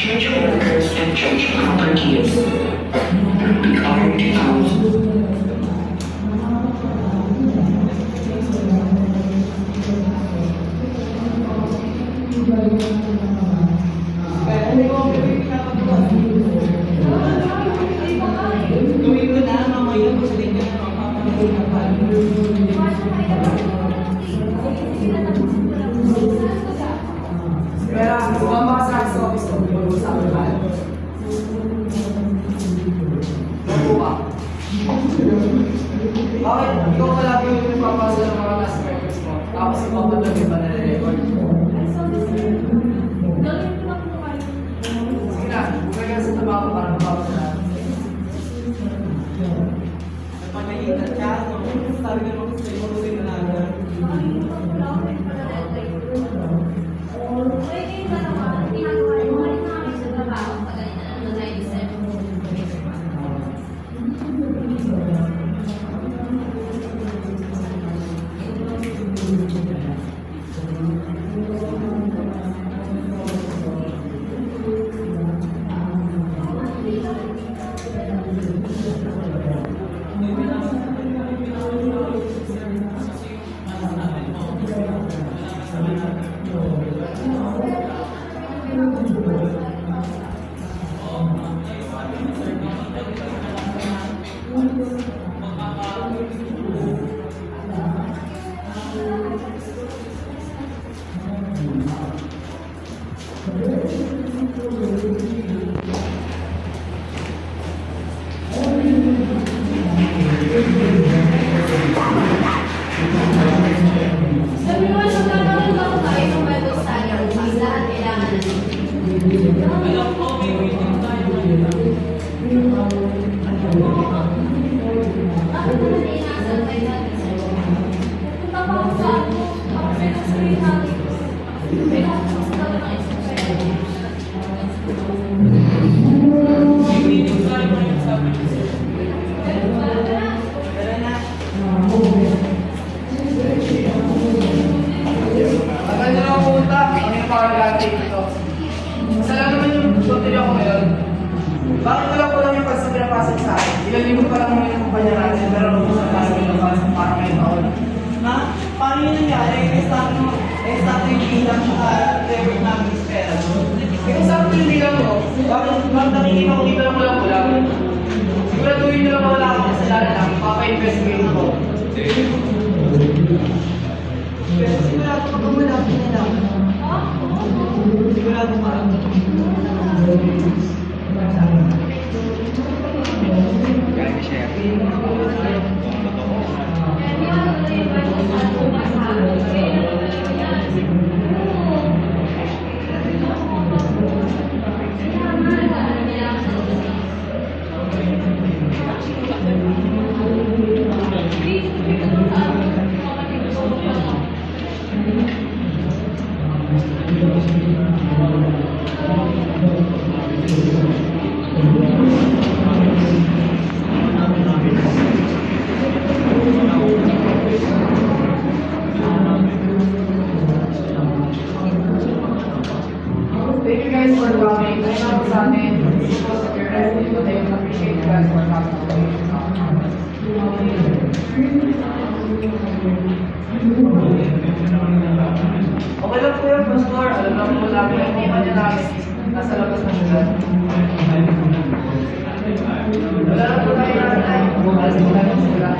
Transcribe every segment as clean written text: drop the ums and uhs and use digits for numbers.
church workers and church properties. Art out. Bakit ikaw palagi yung nagpapasa ng mga last records mo? Tapos ikaw pa lang yung panare-record? Sige na, bumay ka sa tabako para mapapasa na. Napanagitan ka, sabi na mo gusto yung mabuti na natin. Bakit wala ko lang yung pagsabi na pasok sa akin? Ilang linggo pa lang naman yung kumpanya natin, pero umusap tayo ng pasok para ngayong taon. Ha? Paano yun nangyari? Start yung bilang tsaka level namin sa pera. Kaya sakto yung bilang mo, bakit nakikita ko dito lang walang kulang? Siguraduhin nyo lang wala akong kasalanan lang, papa-investigate ko. Pero sigurado ka kung wala ko na lang. Sigurado ka. Kaya share. Thank you guys for coming. I know sa atin, because of your resting today, I appreciate you guys for coming today. Okay lang po yun, Pastor. Alam naman po namin ang kumpanya namin nasa labas ng syudad. Wala lang po tayo natin. Alas po tayo sila.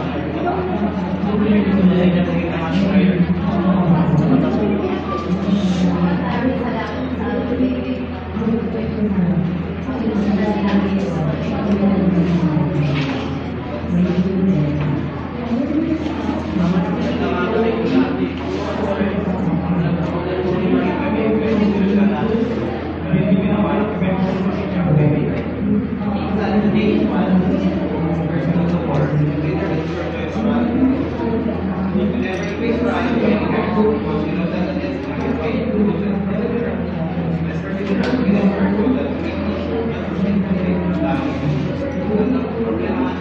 Problema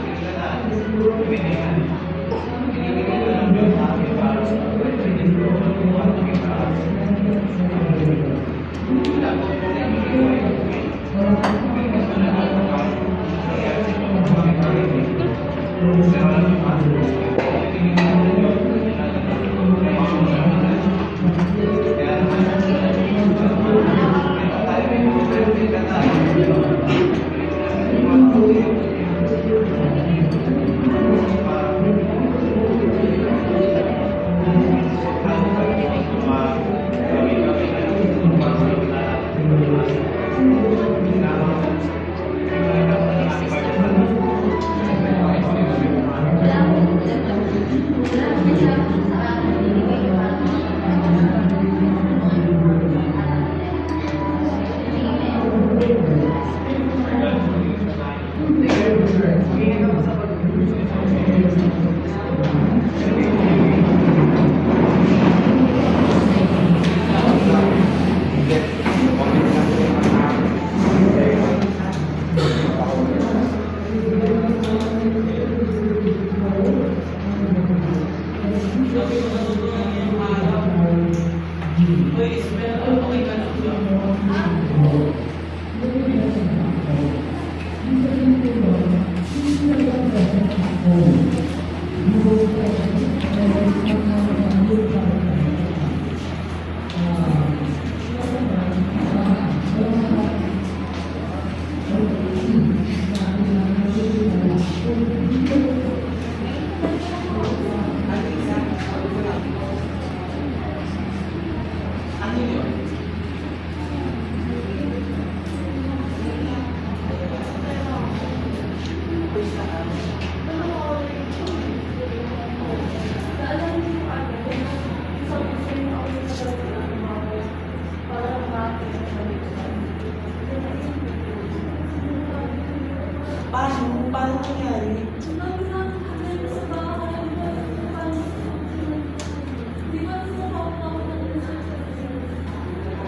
Paano nangyari?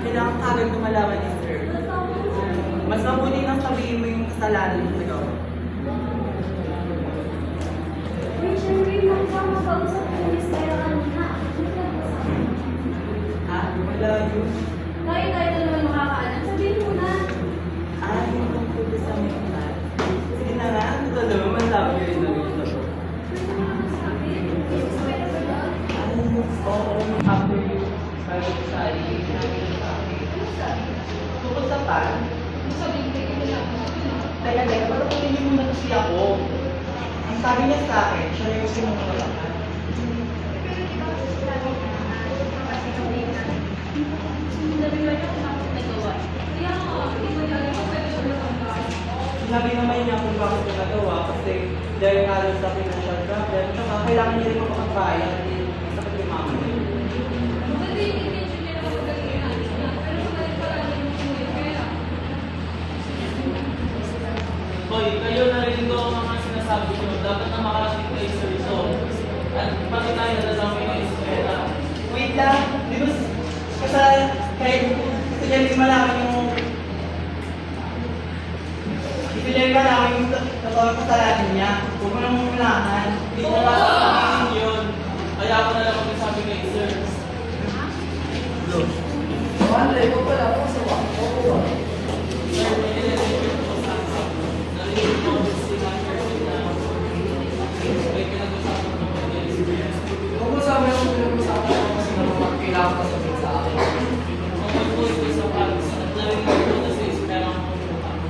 Kailangan kagad ko malaman ni sir. Mas mabuti nang sabihin mo yung kasalanan mo ikaw. Wala yun. Tayo naman makakaalam. Sabihin mo na. Yung tungkol sa mga. Sige na nga, ito naman masabi ko rin naman ito. Oo, after you start studying, tungkol sa pan. Teka, parang hindi mo na kasi ako. Ang sabi niya sa akin, siya yung sinungalan. Sinabi naman niya kung bakit niya nagawa kasi dahil halos sa financial problem, tsaka kailangan niya rin makapagbayad sa paglimama niya. Hoy, kayo narinig ko ang mga sinasabi nyo. Dapat na makarating kayo sa result. At pati tayo nadasama yung espera. Wait lang, di ba kasi yan yung malaman yung ibigay ka lang yung totoo kasalanan niya. Huwag mo nang mulahan. Hindi na masasabihin yun. Kaya ako na lang magsasabi kay sir. Andre, ikaw pala ako sa wako. Sir, may nililipit ko sa akin. Narinig ko ang sinasabi na may pinag-usapan ko ng experience. Huwag mo sabi ako pinag-usapan ko kasi naman kailangan ka sabihin sa akin. Kung po ito sa pagsa at narinig ko na sa espera mo.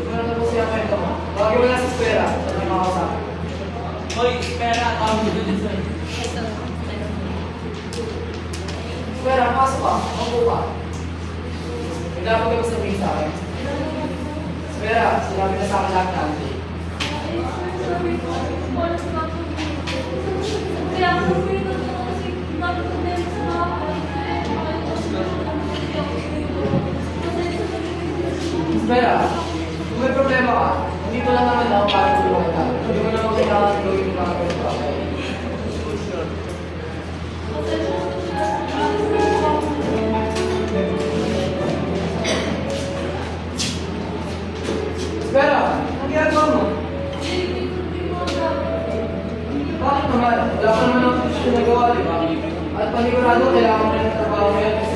Ano na po siya kwento mo? Bagay mo lang sa espera. Sabi mo ako sa akin. Hoy, espera, tawag ko din sir. Espera, pasok ka. Mabuo ka. May dapat ka ba sabihin sa akin? Espera, sinabi na sa akin lahat na hindi. Kaya ako dito kasi dami ko din sa bahay. Espera, kung may problema ka, hindi ko lang naman ako para tulungan ka. Hindi mo naman kailangan gawin yung mga ganito ka. Espera, ang ginagawa mo? Bakit naman? Wala ka naman ang posisyon na gawa, di ba? At panigurado, kailangan mo na ng trabaho ngayon kasi